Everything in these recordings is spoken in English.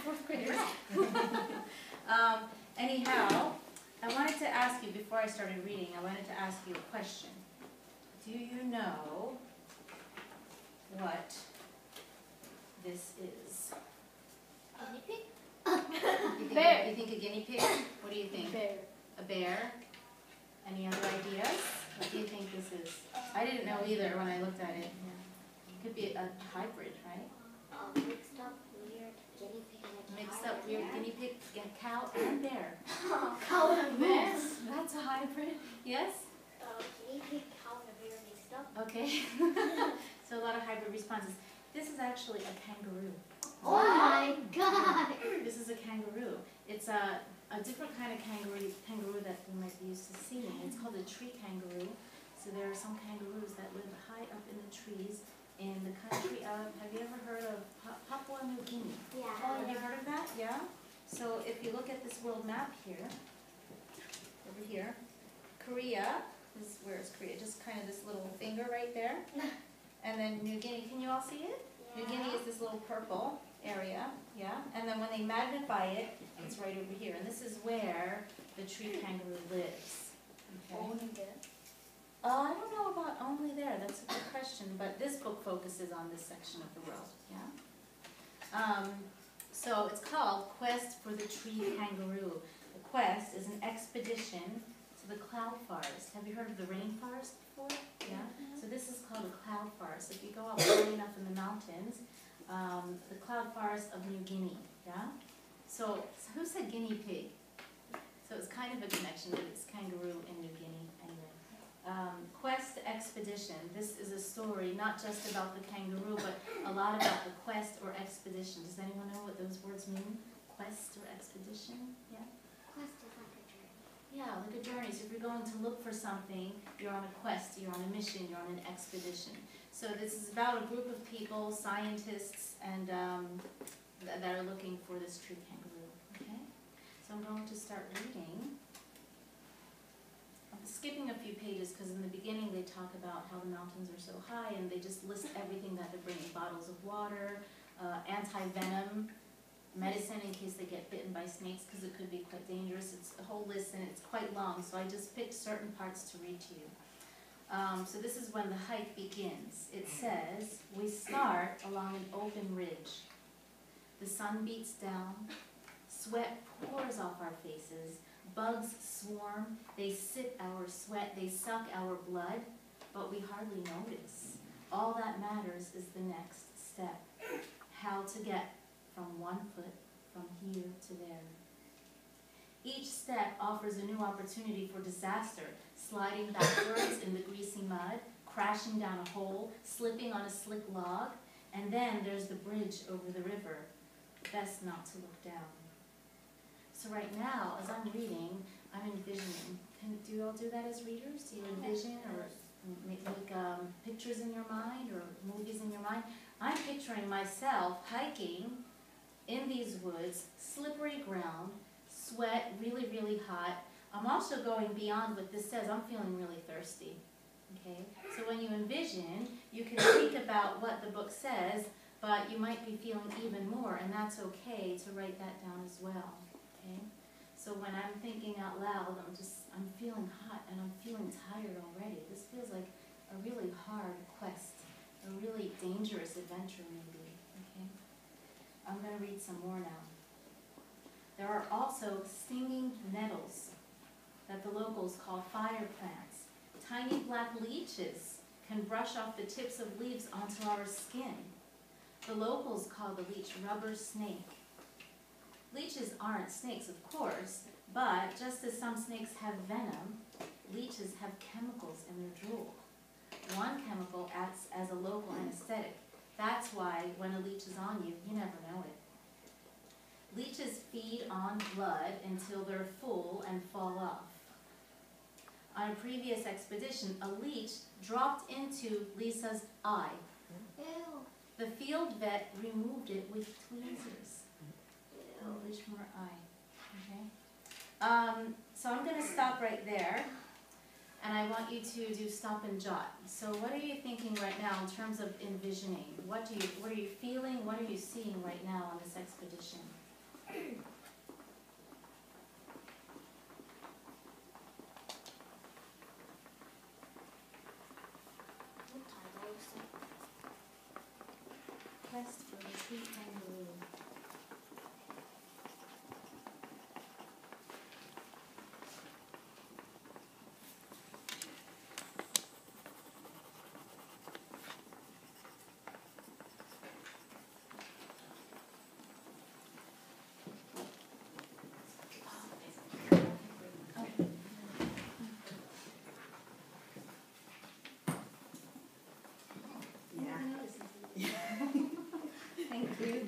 Fourth graders. Anyhow, I wanted to ask you, before I started reading, I wanted to ask you a question. Do you know what this is? Guinea pig? You think a guinea pig? What do you think? Bear. A bear? Any other ideas? What do you think this is? I didn't know either when I looked at it. It could be a hybrid, right? Mixed up weird guinea pig and a Mixed cow. up weird guinea pig, cow, and bear. Cow and bear. Yes, that's a hybrid. Yes? Guinea pig, cow, and a bear mixed up. Okay. So a lot of hybrid responses. This is actually a kangaroo. Oh my god! This is a kangaroo. It's a different kind of kangaroo that you might be used to seeing. It's called a tree kangaroo. So there are some kangaroos that live high up in the trees in the country of, have you ever heard of Papua New Guinea? Yeah. Have you heard of that? Yeah? So if you look at this world map here, over here, Korea, this is where is Korea, just kind of this little finger right there. And then New Guinea, can you all see it? Yeah. New Guinea is this little purple area, yeah? And then when they magnify it, it's right over here. And this is where the tree kangaroo lives. Okay? Only there. I don't know about only there, that's a good question, but this book focuses on this section of the world, yeah? So it's called Quest for the Tree Kangaroo. The quest is an expedition to the cloud forest. Have you heard of the rainforest before? Yeah? So this is called a cloud forest. If you go up high enough in the mountains, the cloud forest of New Guinea, yeah? So who said guinea pig? So it's kind of a connection with this kangaroo in New Guinea anyway. Quest expedition. This is a story not just about the kangaroo, but a lot about the quest or expedition. Does anyone know what those words mean? Quest or expedition? Yeah? Quest is like a journey. Yeah, like a journey. So if you're going to look for something, you're on a quest, you're on a mission, you're on an expedition. So this is about a group of people, scientists, and that are looking for this tree kangaroo. Okay? So I'm going to start reading. I'm skipping a few pages because in the beginning they talk about how the mountains are so high and they just list everything that they're bringing. Bottles of water, anti-venom, medicine in case they get bitten by snakes because it could be quite dangerous. It's a whole list and it's quite long, so I just picked certain parts to read to you. So this is when the hike begins. It says, we start along an open ridge. The sun beats down, sweat pours off our faces, bugs swarm, they sip our sweat, they suck our blood, but we hardly notice. All that matters is the next step, how to get from one foot from here to there. Each step offers a new opportunity for disaster, sliding backwards in the greasy mud, crashing down a hole, slipping on a slick log, and then there's the bridge over the river. Best not to look down. So right now, as I'm reading, I'm envisioning. Do you all do that as readers? Do you envision or make pictures in your mind or movies in your mind? I'm picturing myself hiking in these woods, slippery ground, sweat, really, really hot. I'm also going beyond what this says. I'm feeling really thirsty. Okay? So when you envision, you can think about what the book says, but you might be feeling even more, and that's okay to write that down as well. Okay? So when I'm thinking out loud, I'm feeling hot and I'm feeling tired already. This feels like a really hard quest, a really dangerous adventure maybe. Okay? I'm going to read some more now. There are also stinging nettles that the locals call fire plants. Tiny black leeches can brush off the tips of leaves onto our skin. The locals call the leech rubber snake. Leeches aren't snakes, of course, but just as some snakes have venom, leeches have chemicals in their drool. One chemical acts as a local anesthetic. That's why when a leech is on you, you never know it. Leeches feed on blood until they're full and fall off. On a previous expedition, a leech dropped into Lisa's eye. Ew. The field vet removed it with tweezers. Leech from her eye. Okay. So I'm going to stop right there, and I want you to do stop and jot. So what are you thinking right now? now in terms of envisioning? What are you feeling? What are you seeing right now on this expedition? What title is it? Quest for the tree kangaroo. Thank you.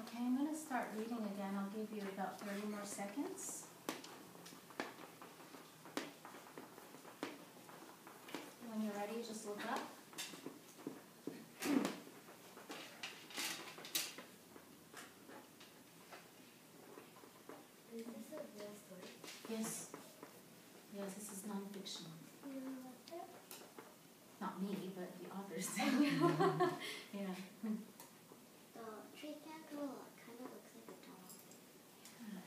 Okay, I'm going to start reading again. I'll give you about 30 more seconds. When you're ready, just look up. Is this a real story? Yes. Yes, this is nonfiction. Not me, but the authors. Yeah. The tree kangaroo kind of looks like a dog.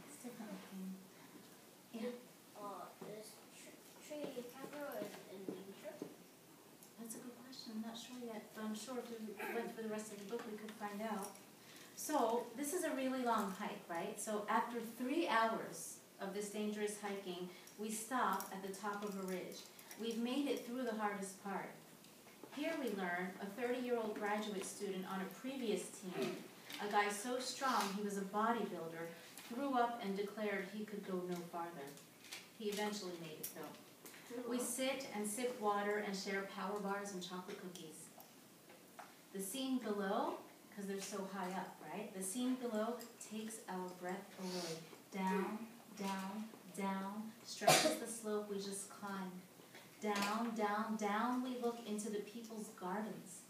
It's different looking. Yeah, Is tree kangaroo in nature? that's a good question. I'm not sure yet, but I'm sure if we went through the rest of the book, we could find out. So, this is a really long hike, right? So, after 3 hours of this dangerous hiking, we stop at the top of a ridge. We've made it through the hardest part. Here we learn a 30-year-old graduate student on a previous team, a guy so strong he was a bodybuilder, threw up and declared he could go no farther. He eventually made it though. We sit and sip water and share power bars and chocolate cookies. The scene below, because they're so high up, right? The scene below takes our breath away. Down, down, down, stretches the slope we just climbed. Down, down, down we look into the people's gardens.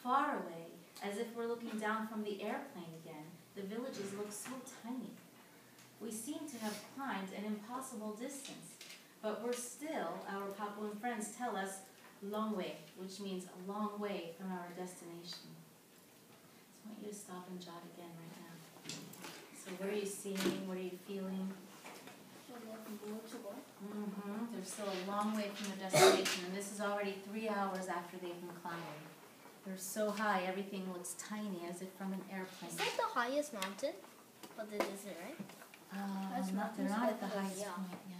Far away, as if we're looking down from the airplane again, the villages look so tiny. We seem to have climbed an impossible distance, but we're still, our Papuan friends tell us, long way, which means a long way from our destination. So I want you to stop and jot again right now. So what are you seeing? What are you feeling? They're still a long way from their destination, and this is already 3 hours after they've been climbing. They're so high, everything looks tiny, as if from an airplane. Is that the highest mountain of the desert, right? They're not at the highest Yeah. point, yeah.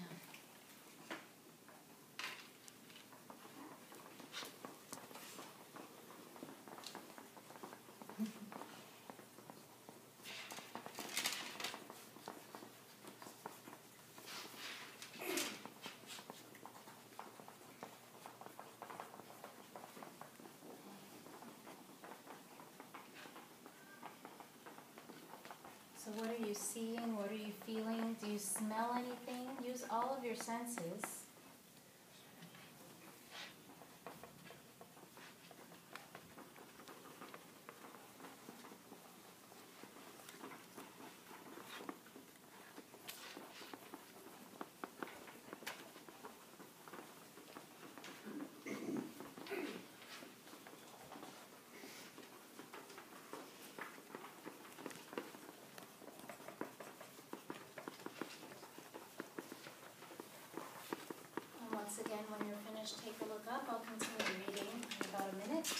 So what are you seeing? What are you feeling? Do you smell anything? Use all of your senses. Once again, when you're finished, take a look up. I'll continue reading in about a minute.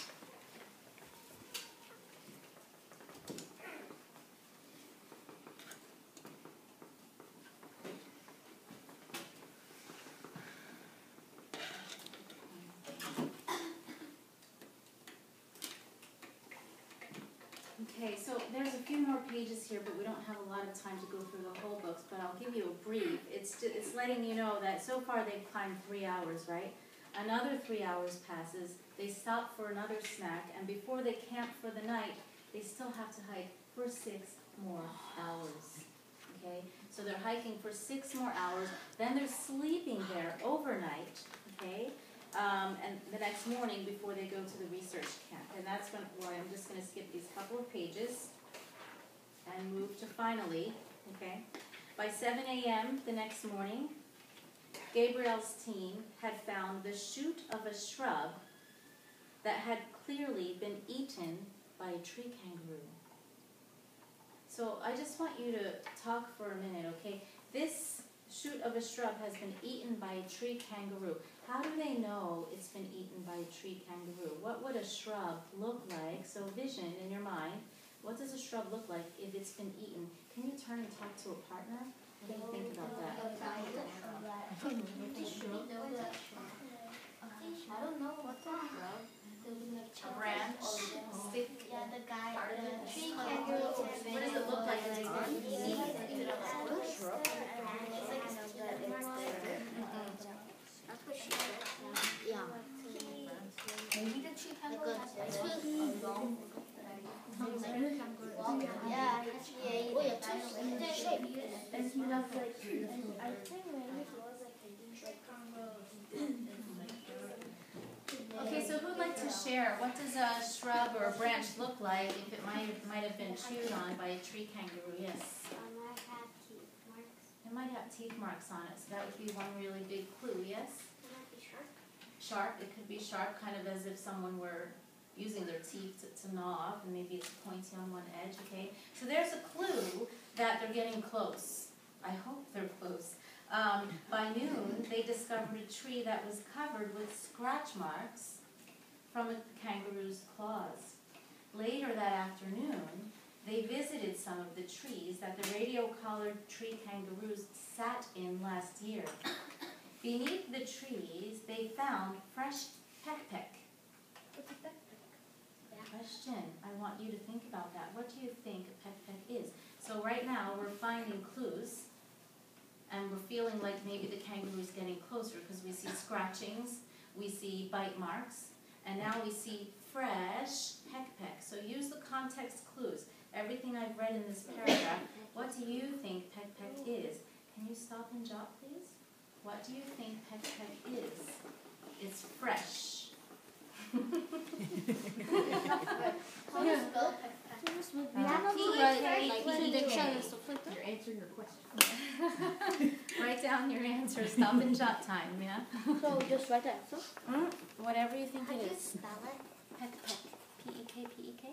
Okay, so there's a few more pages here, but we don't have a lot of time to go through the whole books, but I'll give you a brief. It's letting you know that so far they've climbed 3 hours, right? Another 3 hours passes, they stop for another snack, and before they camp for the night, they still have to hike for 6 more hours. Okay, so they're hiking for 6 more hours, then they're sleeping there overnight, okay? and the next morning before they go to the research camp. And that's why I'm just going to skip these couple of pages and move to finally, okay? By 7 a.m. the next morning, Gabriel's team had found the shoot of a shrub that had clearly been eaten by a tree kangaroo. So I just want you to talk for a minute, okay? This shoot of a shrub has been eaten by a tree kangaroo. How do they know it's been eaten by a tree kangaroo? What would a shrub look like? So vision in your mind. What does a shrub look like if it's been eaten? Can you turn and talk to a partner? What do you think about that? I don't know what's a shrub. A branch, stick. Yeah, the guy, the tree kangaroo. What does it look like when it's been eaten? Yeah. Maybe the tree kangaroo has Yeah. Okay, so who'd like to share? What does a shrub or a branch look like if it might have been chewed on by a tree kangaroo? Yes. It might have teeth marks on it, so that would be one really big clue, yes? It might be sharp. Sharp, it could be sharp, kind of as if someone were using their teeth to gnaw off, and maybe it's pointy on one edge, okay? So there's a clue that they're getting close. I hope they're close. By noon, they discovered a tree that was covered with scratch marks from a kangaroo's claws. Later that afternoon, they visited some of the trees that the radio-collared tree kangaroos sat in last year. Beneath the trees, they found fresh peck-peck. What's a peck-peck? Question. I want you to think about that. What do you think a peck-peck is? So right now, we're finding clues, and we're feeling like maybe the kangaroo's getting closer because we see scratchings, we see bite marks, and now we see fresh peck-peck. So use the context clues. Everything I've read in this paragraph, what do you think peck-peck is? Can you stop and jot, please? What do you think peck-peck is? It's fresh. How do you spell peck-peck? You're answering your question. Write down your answer. Stop and jot time, yeah? So just write the answer? Whatever you think How do it you is. spell it? Peck-peck. P-E-K, P-E-K?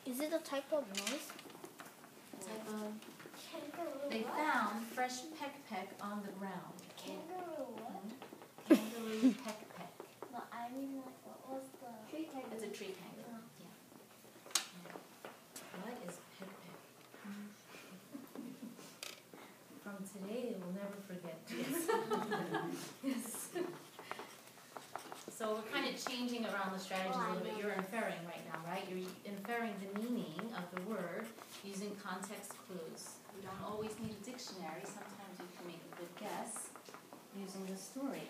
Is it a type of noise? Type of... Kangaroo They what? found fresh peck-peck on the ground. Kangaroo what? Kangaroo peck-peck. No, I mean like what was the tree kangaroo? It's a tree kangaroo. Yeah. What is peck-peck? From today, they will never forget this. Yes. So we're kind of changing around the strategies a little bit. You're inferring right now, right? You're inferring the meaning of the word using context clues. You don't always need a dictionary. Sometimes you can make a good guess using the story.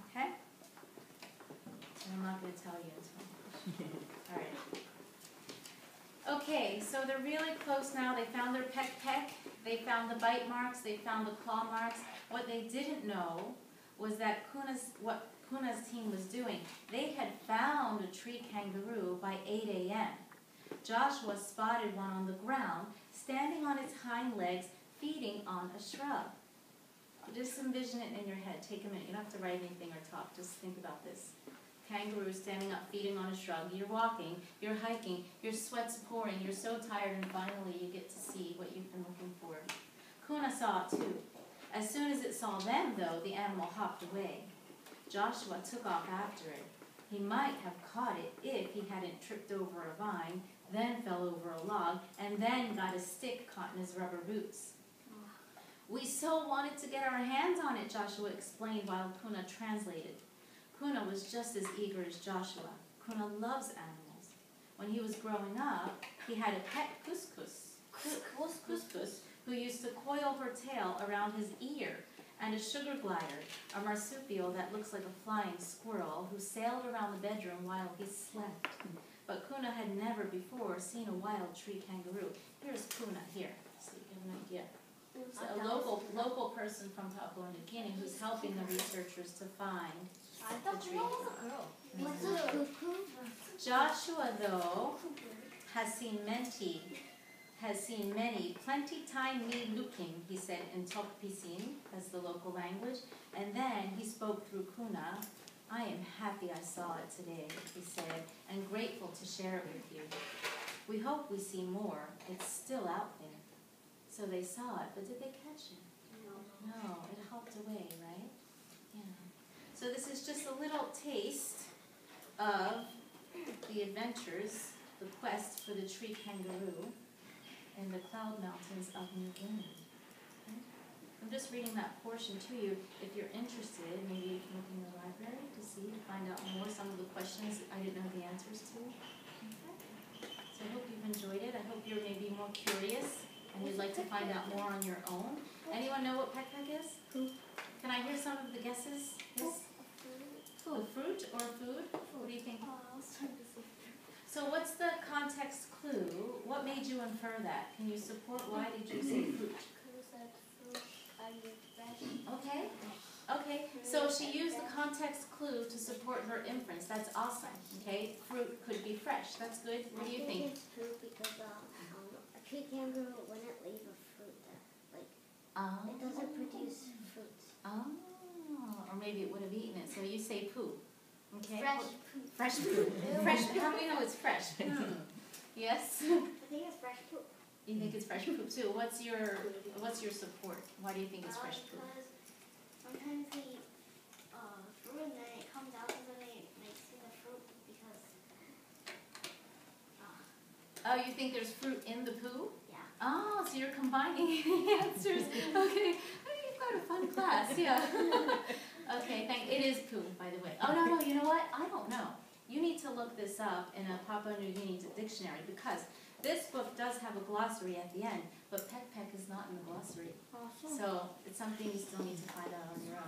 Okay? And I'm not going to tell you until. All right. Okay, so they're really close now. They found their peck-peck. They found the bite marks. They found the claw marks. What they didn't know was that what Kuna's team was doing. They had found a tree kangaroo by 8 a.m. Joshua spotted one on the ground, standing on its hind legs, feeding on a shrub. Just envision it in your head. Take a minute. You don't have to write anything or talk. Just think about this. Kangaroo standing up, feeding on a shrub. You're walking, you're hiking, your sweat's pouring, you're so tired, and finally you get to see what you've been looking for. Kuna saw it too. As soon as it saw them, though, the animal hopped away. Joshua took off after it. He might have caught it if he hadn't tripped over a vine, then fell over a log, and then got a stick caught in his rubber boots. We so wanted to get our hands on it, Joshua explained while Kuna translated. Kuna was just as eager as Joshua. Kuna loves animals. When he was growing up, he had a pet couscous, who used to coil her tail around his ear, and a sugar glider, a marsupial that looks like a flying squirrel, who sailed around the bedroom while he slept. But Kuna had never before seen a wild tree kangaroo. Here's Kuna here, so you get an idea. It's a local person from Papua New Guinea who's helping the researchers to find the tree. What's a cuckoo? Joshua, though, has seen many, plenty time me looking, he said in Tokpisin, as the local language, and then he spoke through Kuna. I am happy I saw it today, he said, and grateful to share it with you. We hope we see more. It's still out there. So they saw it, but did they catch it? No, it hopped away, right? Yeah. So this is just a little taste of the adventures, the quest for the tree kangaroo in the cloud mountains of New Guinea. Okay? I'm just reading that portion to you. If you're interested, maybe you can look in the library to see, to find out more, some of the questions I didn't know the answers to. Okay? So I hope you've enjoyed it. I hope you're maybe more curious and you'd like to find out more on your own. Anyone know what pek is? Can I hear some of the guesses? Yes? A fruit or food? What do you think? So what's the context clue? What made you infer that? Can you support why did you say fruit? Okay. Okay. So she used the context clue to support her inference. That's awesome. Okay. Fruit could be fresh. That's good. What do you think? It's fruit because a tree kangaroo wouldn't leave a fruit that it doesn't produce fruits. Oh. Or maybe it would have eaten it. So you say poo. Okay. Fresh poop. Fresh poop. Fresh. How do we know it's fresh? Yes. I think it's fresh poop. You think it's fresh poop too? What's your support? Why do you think it's fresh poop? Because sometimes they eat fruit and then it comes out and then they see the fruit because. Oh, you think there's fruit in the poo? Yeah. Oh, so you're combining answers. Okay. Oh, you've got a fun class. Yeah. Okay. It is poo, by the way. Oh no. You know what? I don't know. You need to look this up in a Papua New Guinea dictionary because this book does have a glossary at the end, but pek is not in the glossary. Awesome. So it's something you still need to find out on your own.